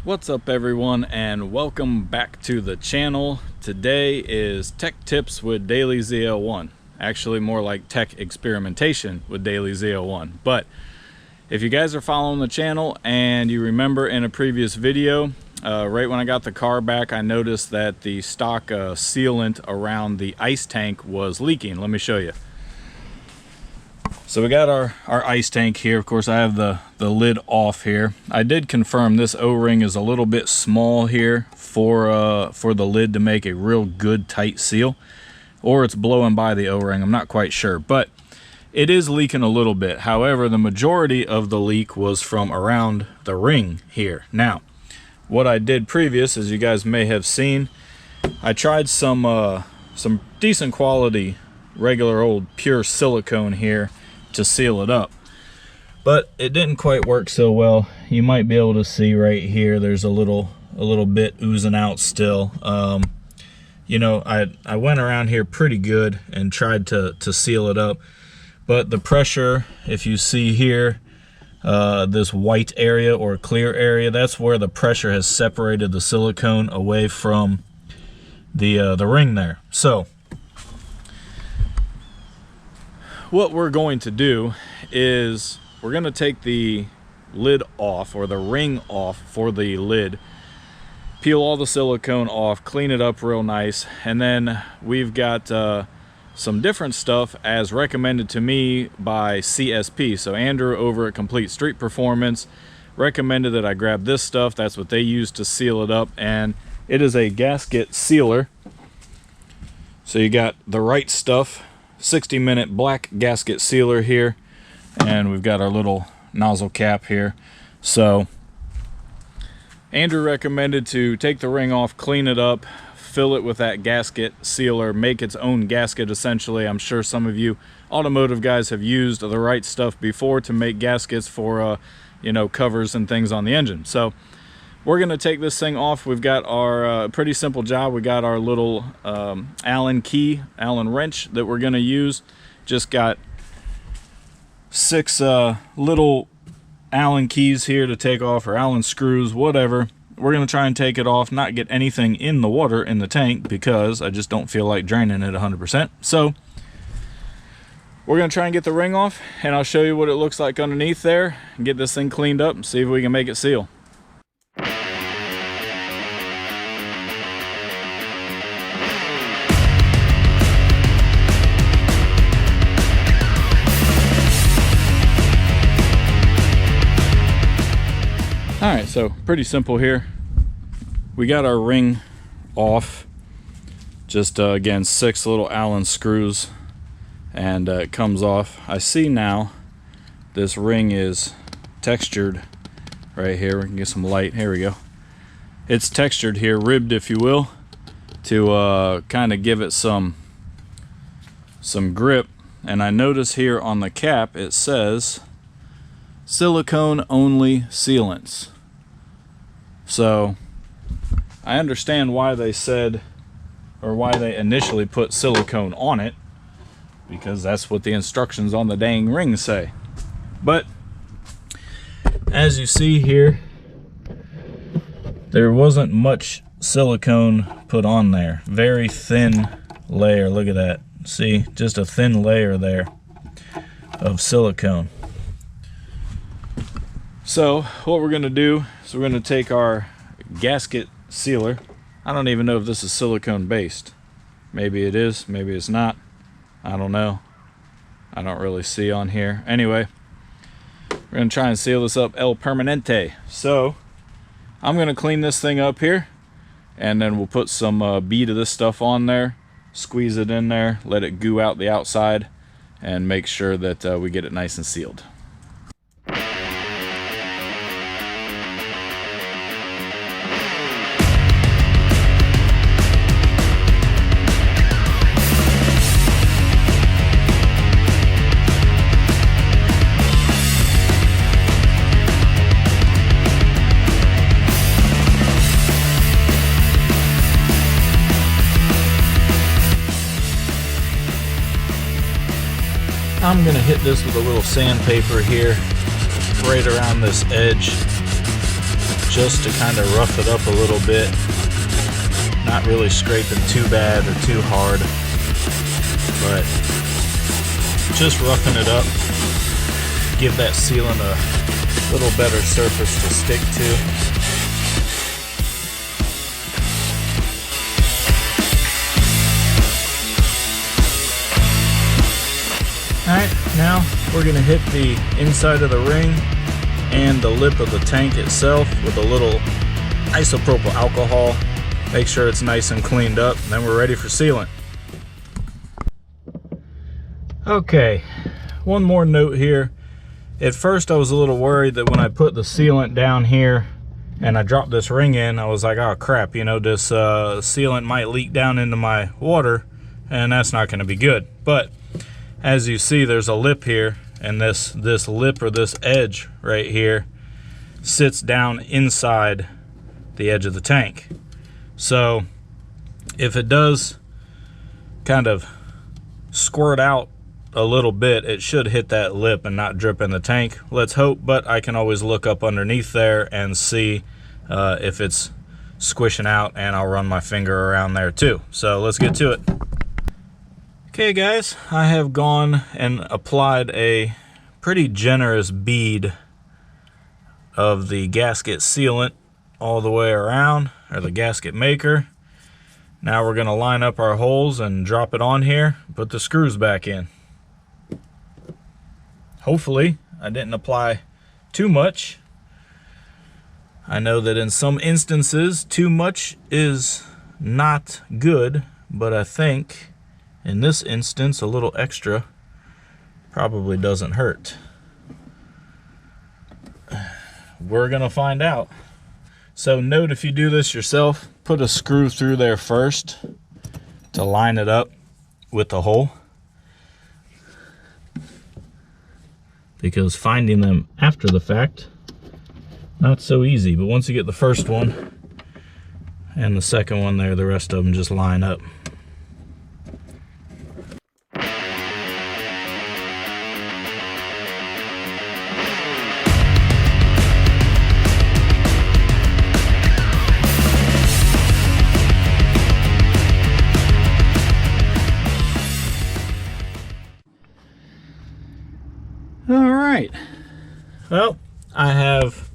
What's up everyone, and welcome back to the channel. Today is Tech Tips with Daily Z01. Actually more like tech experimentation with Daily Z01. But if you guys are following the channel and you remember in a previous video, right when I got the car back, I noticed that the stock sealant around the ice tank was leaking. Let me show you. So we got our ice tank here. Of course, I have the lid off here. I did confirm this O-ring is a little bit small here for the lid to make a real good tight seal, or it's blowing by the O-ring. I'm not quite sure, but it is leaking a little bit. However, the majority of the leak was from around the ring here. Now, what I did previous, as you guys may have seen, I tried some decent quality regular old pure silicone here to seal it up, but it didn't quite work so well. You might be able to see right here there's a little bit oozing out still. You know, I went around here pretty good and tried to seal it up, but the pressure, if you see here, this white area or clear area, that's where the pressure has separated the silicone away from the ring there. So what we're going to do is we're going to take the lid off, or the ring off for the lid, peel all the silicone off, clean it up real nice, and then we've got some different stuff as recommended to me by CSP. So Andrew over at Complete Street Performance recommended that I grab this stuff. That's what they use to seal it up, and it is a gasket sealer. So you got the right stuff. 60-minute black gasket sealer here, and we've got our little nozzle cap here. So Andrew recommended to take the ring off, clean it up, fill it with that gasket sealer, make its own gasket essentially. I'm sure some of you automotive guys have used the right stuff before to make gaskets for you know, covers and things on the engine. So we're going to take this thing off. We've got our pretty simple job. We got our little Allen wrench that we're going to use. Just got 6 little Allen keys here to take off, or Allen screws, whatever. We're going to try and take it off, not get anything in the water in the tank, because I just don't feel like draining it 100%. So we're going to try and get the ring off, and I'll show you what it looks like underneath there, and get this thing cleaned up and see if we can make it seal. Alright, so pretty simple here. We got our ring off. Just again, 6 little Allen screws, and it comes off. I see now this ring is textured right here. We can get some light. Here we go. It's textured here, ribbed if you will, to kind of give it some grip. And I notice here on the cap it says silicone only sealants. So I understand why they said, or why they initially put silicone on it, because that's what the instructions on the dang ring say. But as you see here, there wasn't much silicone put on there. Very thin layer. Look at that. See, just a thin layer there of silicone. So what we're going to do is we're going to take our gasket sealer. I don't even know if this is silicone based. Maybe it is, maybe it's not. I don't know. I don't really see on here. Anyway, we're going to try and seal this up El Permanente. So I'm going to clean this thing up here, and then we'll put some bead of this stuff on there, squeeze it in there, let it goo out the outside, and make sure that we get it nice and sealed. I'm going to hit this with a little sandpaper here, right around this edge, just to kind of rough it up a little bit. Not really scraping too bad or too hard, but just roughing it up. Give that sealant a little better surface to stick to. Alright, now we're going to hit the inside of the ring and the lip of the tank itself with a little isopropyl alcohol. Make sure it's nice and cleaned up, and then we're ready for sealant. Okay, one more note here. At first I was a little worried that when I put the sealant down here and I dropped this ring in, I was like, oh crap, you know, this sealant might leak down into my water, and that's not going to be good. But as you see, there's a lip here, and this lip or this edge right here sits down inside the edge of the tank. So if it does kind of squirt out a little bit, it should hit that lip and not drip in the tank. Let's hope, but I can always look up underneath there and see if it's squishing out, and I'll run my finger around there too. So let's get to it. Okay guys, I have gone and applied a pretty generous bead of the gasket sealant all the way around, or the gasket maker. Now we're going to line up our holes and drop it on here, put the screws back in. Hopefully I didn't apply too much. I know that in some instances too much is not good, but I think in this instance a little extra probably doesn't hurt. We're gonna find out. So note, if you do this yourself, put a screw through there first to line it up with the hole, because finding them after the fact, not so easy. But once you get the first one and the second one there, the rest of them just line up. All right, well, I have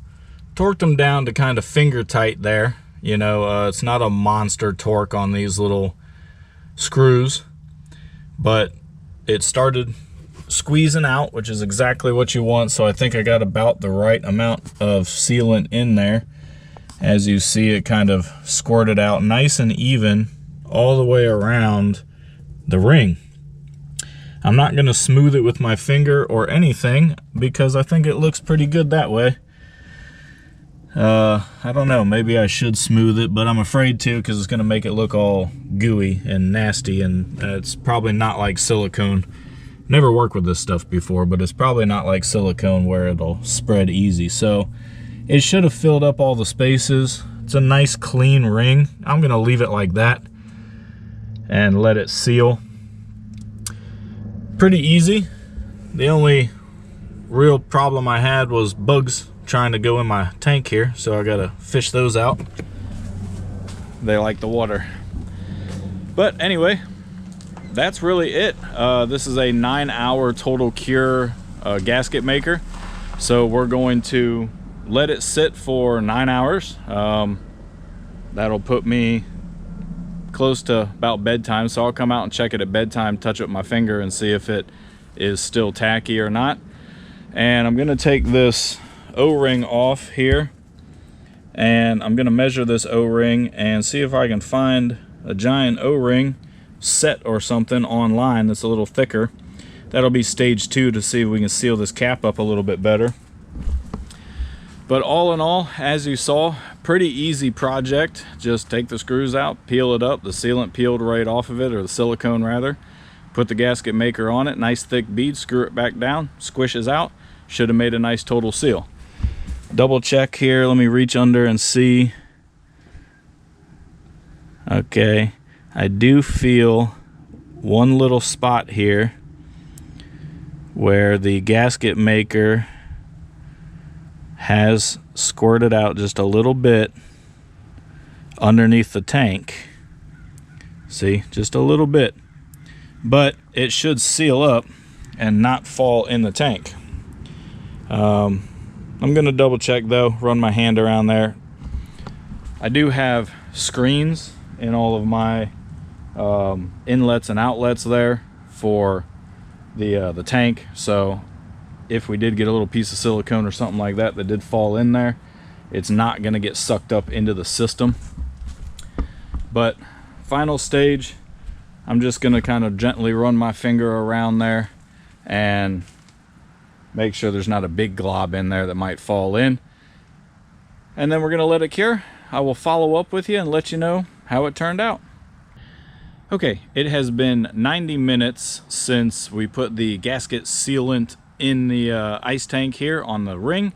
torqued them down to kind of finger tight there. You know, it's not a monster torque on these little screws, but it started squeezing out, which is exactly what you want. So I think I got about the right amount of sealant in there. As you see, it kind of squirted out nice and even all the way around the ring. I'm not going to smooth it with my finger or anything, because I think it looks pretty good that way. I don't know, maybe I should smooth it, but I'm afraid to, because it's going to make it look all gooey and nasty, and it's probably not like silicone. Never worked with this stuff before, but it's probably not like silicone where it'll spread easy. So it should have filled up all the spaces. It's a nice clean ring. I'm going to leave it like that and let it seal. Pretty easy. The only real problem I had was bugs trying to go in my tank here, so I gotta fish those out. They like the water. But anyway, that's really it. This is a 9-hour total cure gasket maker, so we're going to let it sit for 9 hours. That'll put me close to about bedtime, so I'll come out and check it at bedtime, touch up my finger and see if it is still tacky or not. And I'm gonna take this O-ring off here, and I'm gonna measure this O-ring and see if I can find a giant O-ring set or something online that's a little thicker. That'll be stage 2 to see if we can seal this cap up a little bit better. But all in all, as you saw, pretty easy project. Just take the screws out, peel it up, the sealant peeled right off of it, or the silicone rather. Put the gasket maker on it, nice thick bead, screw it back down, squishes out. Should have made a nice total seal. Double check here, let me reach under and see. Okay, I do feel one little spot here where the gasket maker has squirted out just a little bit underneath the tank. See, just a little bit, but it should seal up and not fall in the tank. I'm gonna double check though, run my hand around there. I do have screens in all of my inlets and outlets there for the tank, so if we did get a little piece of silicone or something like that that did fall in there, it's not going to get sucked up into the system. But final stage, I'm just going to kind of gently run my finger around there and make sure there's not a big glob in there that might fall in, and then we're going to let it cure. I will follow up with you and let you know how it turned out. Okay, it has been 90 minutes since we put the gasket sealant in the ice tank here on the ring,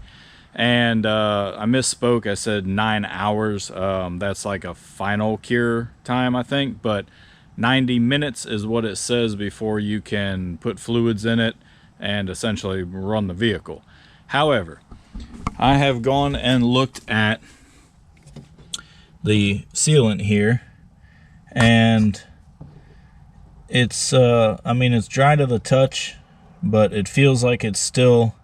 and I misspoke. I said 9 hours. That's like a final cure time, I think, but 90 minutes is what it says before you can put fluids in it and essentially run the vehicle. However, I have gone and looked at the sealant here, and it's I mean, it's dry to the touch, but it feels like it's still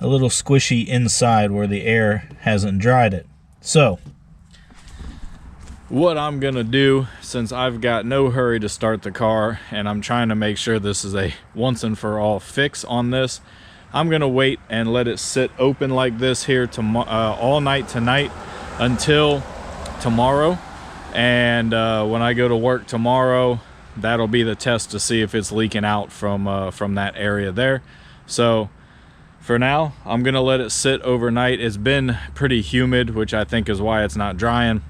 a little squishy inside where the air hasn't dried it. So what I'm gonna do, since I've got no hurry to start the car and I'm trying to make sure this is a once and for all fix on this, I'm gonna wait and let it sit open like this here all night tonight until tomorrow, and when I go to work tomorrow, that'll be the test to see if it's leaking out from that area there. So for now, I'm gonna let it sit overnight. It's been pretty humid, which I think is why it's not drying.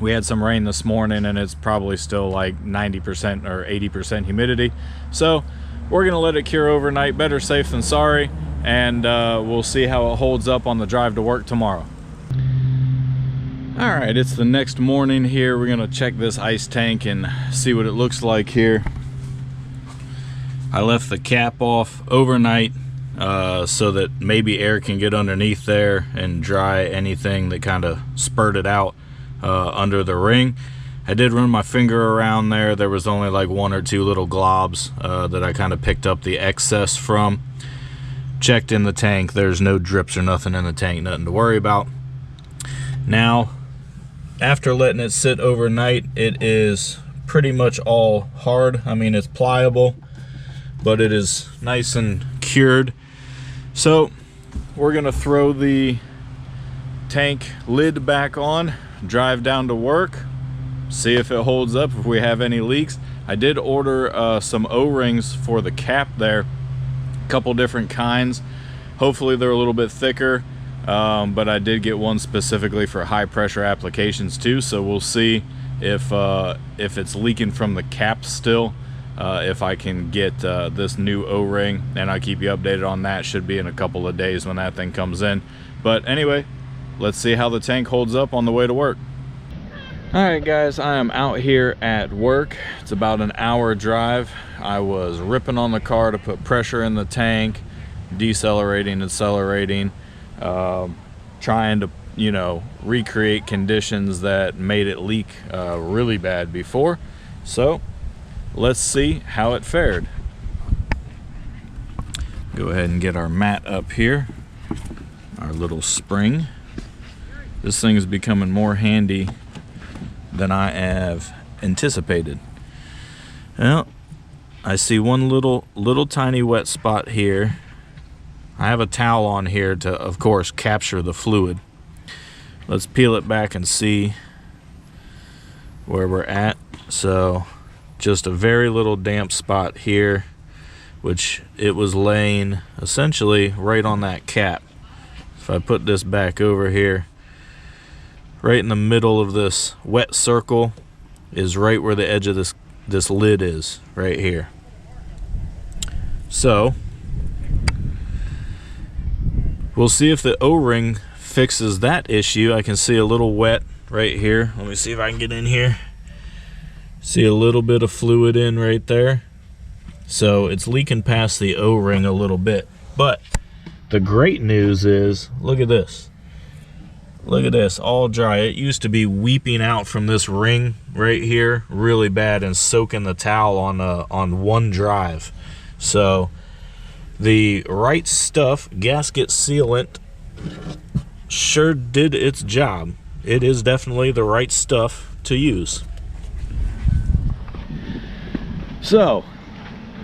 We had some rain this morning and it's probably still like 90% or 80% humidity. So we're gonna let it cure overnight. Better safe than sorry, and we'll see how it holds up on the drive to work tomorrow. All right, it's the next morning here. We're gonna check this ice tank and see what it looks like here. I left the cap off overnight so that maybe air can get underneath there and dry anything that kind of spurted out under the ring. I did run my finger around there. There was only like 1 or 2 little globs that I kind of picked up the excess from. Checked in the tank. There's no drips or nothing in the tank, nothing to worry about. Now, after letting it sit overnight, it is pretty much all hard. I mean, it's pliable, but it is nice and cured. So we're gonna throw the tank lid back on, drive down to work, see if it holds up, if we have any leaks. I did order some O-rings for the cap there, a couple different kinds. Hopefully they're a little bit thicker. But I did get one specifically for high pressure applications too, so we'll see if it's leaking from the cap still, if I can get this new O-ring, and I'll keep you updated on that. Should be in a couple of days when that thing comes in. But anyway, let's see how the tank holds up on the way to work. Alright guys, I am out here at work. It's about an hour drive. I was ripping on the car to put pressure in the tank, decelerating, accelerating, trying to, you know, recreate conditions that made it leak really bad before. So let's see how it fared. Go ahead and get our mat up here, our little spring. This thing is becoming more handy than I have anticipated. Well, I see one little tiny wet spot here. I have a towel on here to, of course, capture the fluid. Let's peel it back and see where we're at. So just a very little damp spot here, which it was laying essentially right on that cap. If I put this back over here, right in the middle of this wet circle is right where the edge of this lid is, right here. So we'll see if the O-ring fixes that issue. I can see a little wet right here. Let me see if I can get in here. See a little bit of fluid in right there. So it's leaking past the O-ring a little bit. But the great news is, look at this. Look at this, all dry. It used to be weeping out from this ring right here really bad and soaking the towel on one drive. So the Right Stuff gasket sealant sure did its job. It is definitely the right stuff to use. So,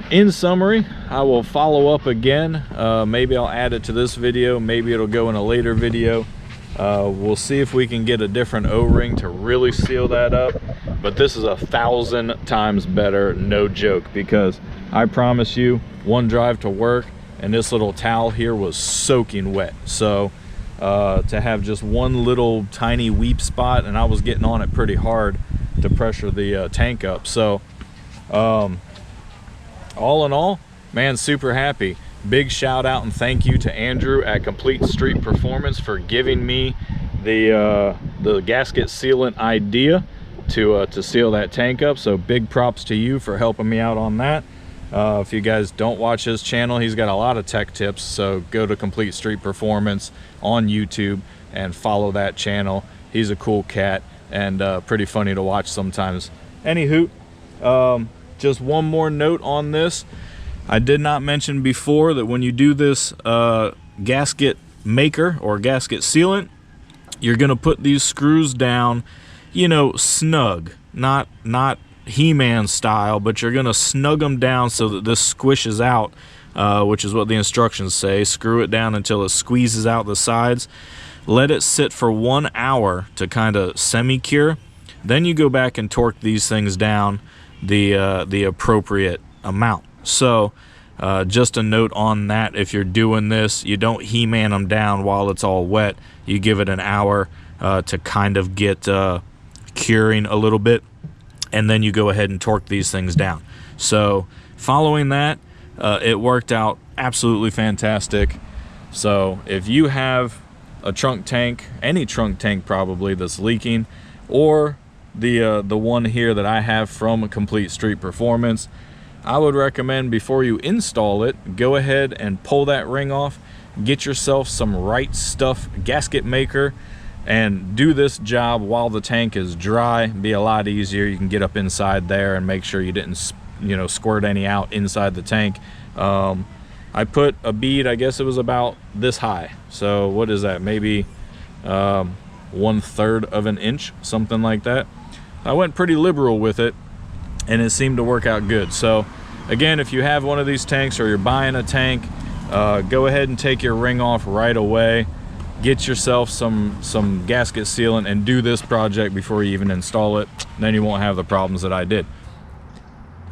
in summary, I will follow up again. Maybe I'll add it to this video. Maybe it'll go in a later video. We'll see if we can get a different O-ring to really seal that up. But this is 1,000 times better, no joke, because I promise you, one drive to work and this little towel here was soaking wet. So to have just one little tiny weep spot, and I was getting on it pretty hard to pressure the tank up. So all in all, man, super happy. Big shout out and thank you to Andrew at Complete Street Performance for giving me the gasket sealant idea to seal that tank up. So big props to you for helping me out on that. If you guys don't watch his channel, he's got a lot of tech tips, so go to Complete Street Performance on YouTube and follow that channel. He's a cool cat and pretty funny to watch sometimes. Anywho, just one more note on this. I did not mention before that when you do this gasket maker or gasket sealant, you're gonna put these screws down, you know, snug, not He-Man style, but you're gonna snug them down so that this squishes out, which is what the instructions say. Screw it down until it squeezes out the sides. Let it sit for 1 hour to kind of semi-cure. Then you go back and torque these things down the appropriate amount. So just a note on that, if you're doing this, you don't He-Man them down while it's all wet. You give it an hour to kind of get curing a little bit, and then you go ahead and torque these things down. So following that, it worked out absolutely fantastic. So if you have a trunk tank, any trunk tank probably, that's leaking, or the one here that I have from Complete Street Performance, I would recommend before you install it, go ahead and pull that ring off, get yourself some Right Stuff gasket maker, and do this job while the tank is dry. Be a lot easier. You can get up inside there and make sure you didn't, you know, squirt any out inside the tank. I put a bead, I guess it was about this high. So what is that? Maybe 1/3 of an inch, something like that. I went pretty liberal with it, and it seemed to work out good. So again, if you have one of these tanks or you're buying a tank, go ahead and take your ring off right away. Get yourself some gasket sealant and do this project before you even install it. Then you won't have the problems that I did.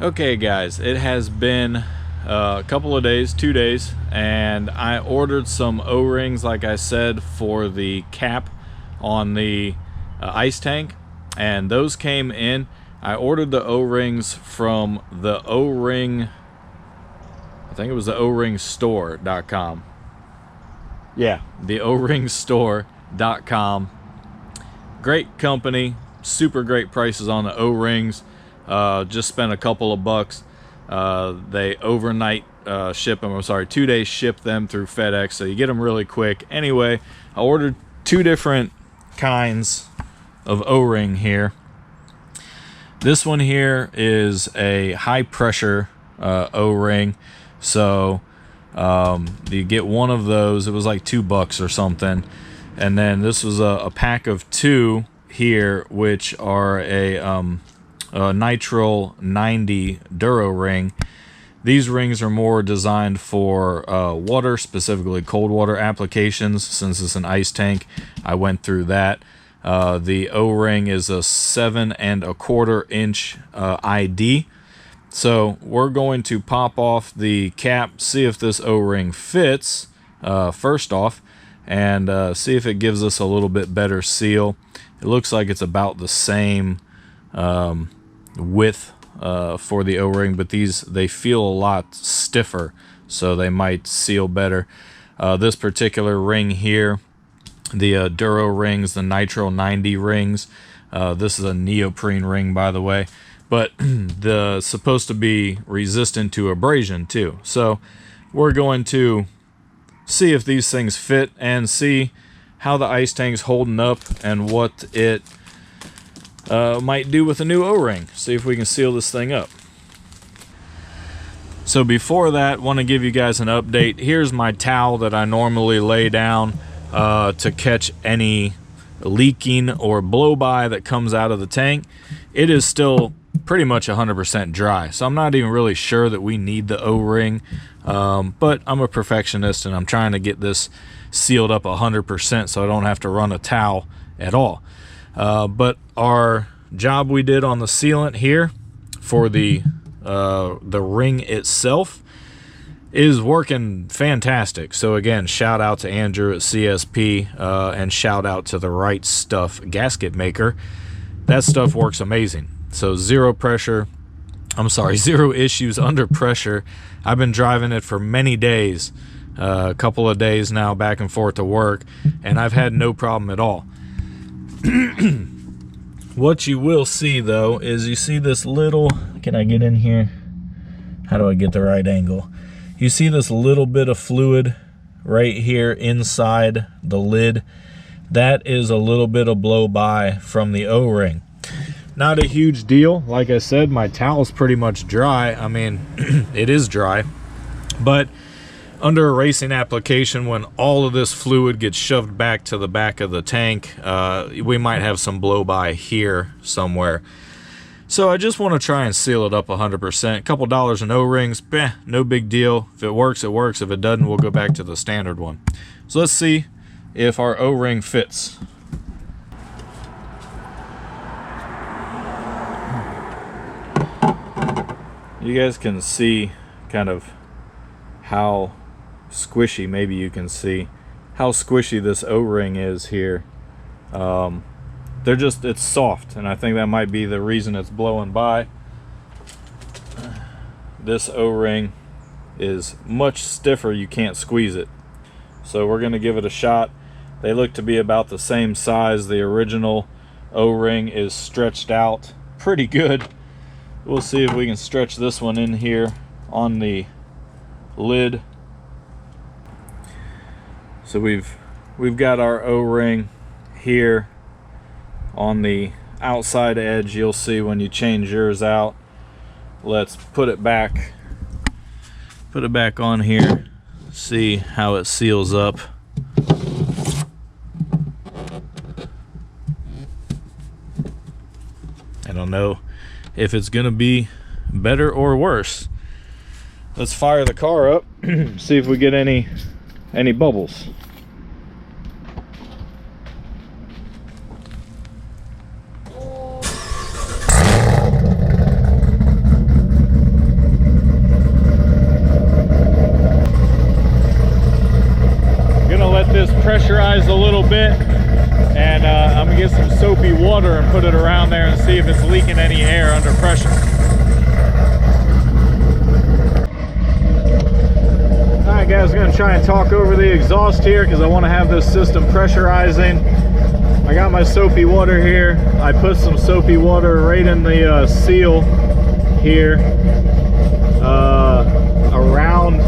Okay guys, it has been a couple of days, 2 days, and I ordered some O-rings, like I said, for the cap on the ice tank, and those came in. I ordered the O-rings from the O-ring, I think it was the O-ringstore.com. Yeah, the O-ringstore.com. Great company, super great prices on the O-rings. Just spent a couple of bucks. They overnight ship them, I'm sorry, 2 days ship them through FedEx, so you get them really quick. Anyway, I ordered 2 different kinds of O-ring here. This one here is a high pressure O-ring, so you get one of those. It was like $2 or something, and then this was a pack of 2 here, which are a nitrile 90 Duro ring. These rings are more designed for water, specifically cold water applications. Since it's an ice tank, I went through that. The O-ring is a 7 1/4 inch ID. So we're going to pop off the cap, see if this O-ring fits first off, and see if it gives us a little bit better seal. It looks like it's about the same width for the O-ring, but they feel a lot stiffer, so they might seal better. This particular ring here, the Duro rings, the nitrile 90 rings, this is a neoprene ring, by the way, but the supposed to be resistant to abrasion too. So we're going to see if these things fit and see how the ice tank's holding up and what it might do with a new O-ring. See if we can seal this thing up. So before that, want to give you guys an update. Here's my towel that I normally lay down to catch any leaking or blow-by that comes out of the tank. It is still pretty much 100% dry, so I'm not even really sure that we need the O-ring, but I'm a perfectionist and I'm trying to get this sealed up 100% so I don't have to run a towel at all. But our job we did on the sealant here for the ring itself is working fantastic. So again, shout out to Andrew at CSP and shout out to the Right Stuff gasket maker. That stuff works amazing. So zero issues under pressure. I've been driving it for many days, a couple of days now, back and forth to work, and I've had no problem at all. What you will see though is you see this little, can I get in here? How do I get the right angle? You see this little bit of fluid right here inside the lid. That is a little bit of blow by from the O-ring. Not a huge deal. Like I said, my towel's pretty much dry. I mean, it is dry, but under a racing application, when all of this fluid gets shoved back to the back of the tank, we might have some blow by here somewhere. So I just want to try and seal it up 100%. A couple dollars in O-rings, no big deal. If it works, it works. If it doesn't, we'll go back to the standard one. So let's see if our O-ring fits. You guys can see kind of how squishy, maybe you can see how squishy this O-ring is here. It's soft, and I think that might be the reason it's blowing by. This O-ring is much stiffer, you can't squeeze it. So we're going to give it a shot. They look to be about the same size. The original O-ring is stretched out pretty good. We'll see if we can stretch this one in here on the lid. So we've got our O-ring here on the outside edge. You'll see when you change yours out. Let's put it back on here, see how it seals up. I don't know if it's gonna be better or worse. Let's fire the car up, see if we get any bubbles. Pressurize a little bit, and I'm gonna get some soapy water and put it around there and see if it's leaking any air under pressure. Alright guys, I'm gonna try and talk over the exhaust here because I want to have this system pressurizing. I got my soapy water here. I put some soapy water right in the seal here around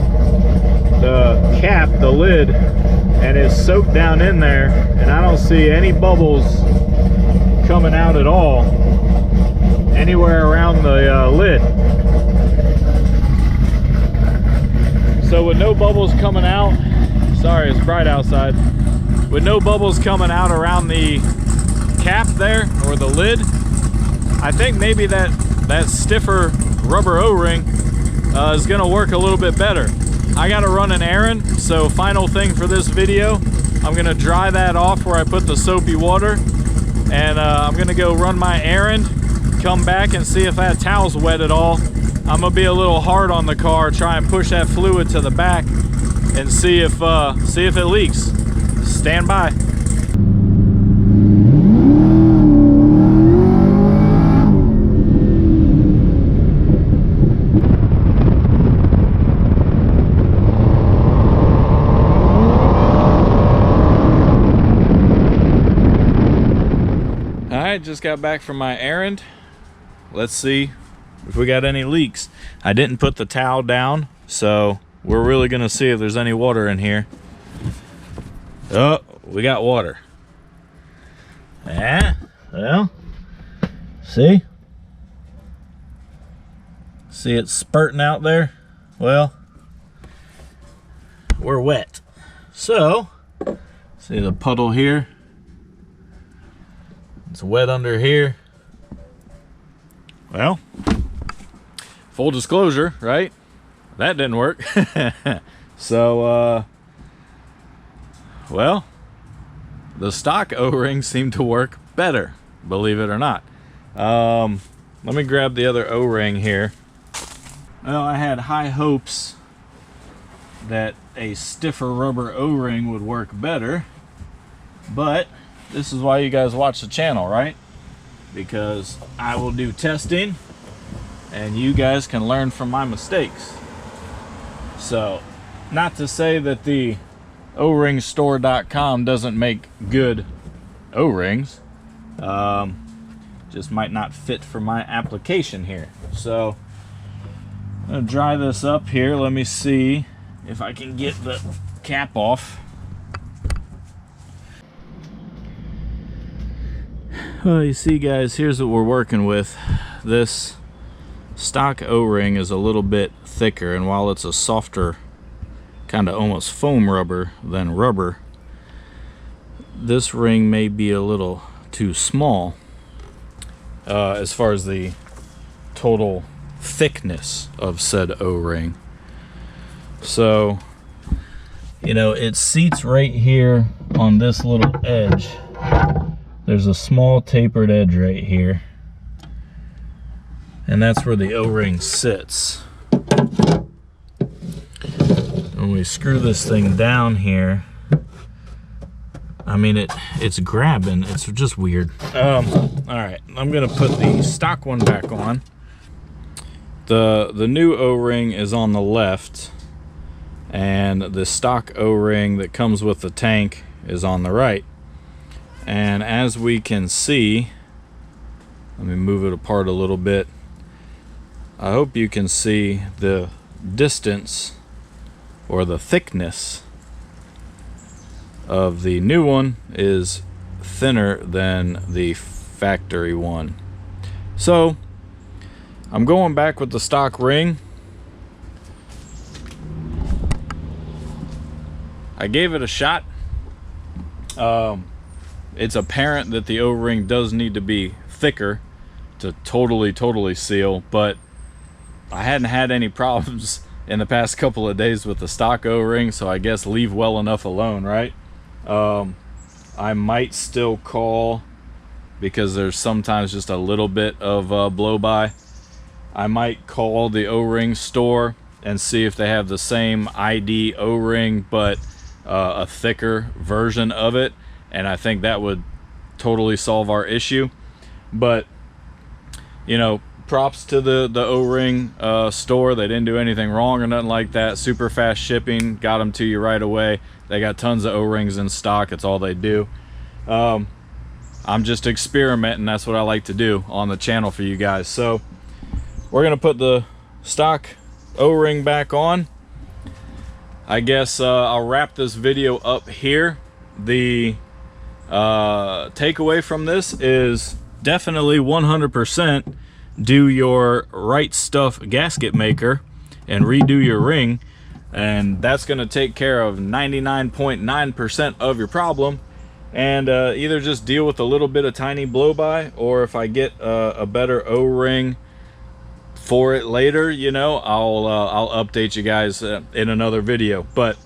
the cap, the lid, and it's soaked down in there, and I don't see any bubbles coming out at all anywhere around the lid. So with no bubbles coming out, sorry it's bright outside, with no bubbles coming out around the cap there or the lid, I think maybe that stiffer rubber O-ring is gonna work a little bit better. I gotta run an errand, so final thing for this video, I'm gonna dry that off where I put the soapy water, and I'm gonna go run my errand, come back and see if that towel's wet at all. I'm gonna be a little hard on the car, try and push that fluid to the back and see if it leaks. Stand by. Just got back from my errand. Let's see if we got any leaks. I didn't put the towel down, so we're really gonna see if there's any water in here. Oh, we got water. Yeah, well, see it spurting out there? Well, we're wet. So, see the puddle here? It's wet under here. Well, full disclosure, right? That didn't work. So, well, the stock O-rings seem to work better, believe it or not. Let me grab the other O-ring here. Well, I had high hopes that a stiffer rubber O-ring would work better, but this is why you guys watch the channel, right? Because I will do testing and you guys can learn from my mistakes. So, not to say that the ORingstore.com doesn't make good O-rings, just might not fit for my application here. So I'm gonna dry this up here. Let me see if I can get the cap off. Well, you see guys, here's what we're working with. This stock O-ring is a little bit thicker, and while it's a softer kind of almost foam rubber than rubber, this ring may be a little too small as far as the total thickness of said O-ring. So, you know, it seats right here on this little edge. There's a small tapered edge right here, and that's where the O-ring sits. When we screw this thing down here, I mean, it's grabbing. It's just weird. All right, I'm gonna put the stock one back on. The new O-ring is on the left, and the stock O-ring that comes with the tank is on the right. And as we can see, let me move it apart a little bit. I hope you can see the distance or the thickness of the new one is thinner than the factory one. So I'm going back with the stock ring. I gave it a shot. It's apparent that the O-ring does need to be thicker to totally seal, but I hadn't had any problems in the past couple of days with the stock O-ring, so I guess leave well enough alone, right? I might still call, because there's sometimes just a little bit of blow by. I might call the O-ring store and see if they have the same ID O-ring but a thicker version of it, and I think that would totally solve our issue. But you know, props to the O-ring store. They didn't do anything wrong or nothing like that. Super fast shipping, got them to you right away. They got tons of O-rings in stock. It's all they do. I'm just experimenting. That's what I like to do on the channel for you guys. So we're gonna put the stock O-ring back on. I guess I'll wrap this video up here. The takeaway from this is definitely 100% do your right stuff gasket maker and redo your ring, and that's going to take care of 99.9% of your problem. And either just deal with a little bit of tiny blow by, or if I get a better O-ring for it later, you know, I'll update you guys in another video. But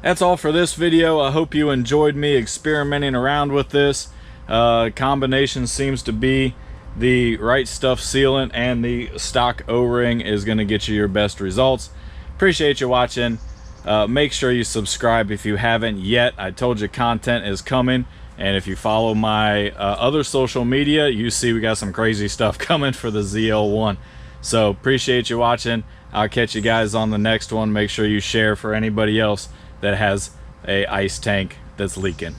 that's all for this video. I hope you enjoyed me experimenting around with this. Combination seems to be the right stuff sealant, and the stock O-ring is going to get you your best results. Appreciate you watching. Make sure you subscribe if you haven't yet. I told you content is coming, and if you follow my other social media, you see we got some crazy stuff coming for the ZL1. So appreciate you watching. I'll catch you guys on the next one. Make sure you share for anybody else that has a ice tank that's leaking.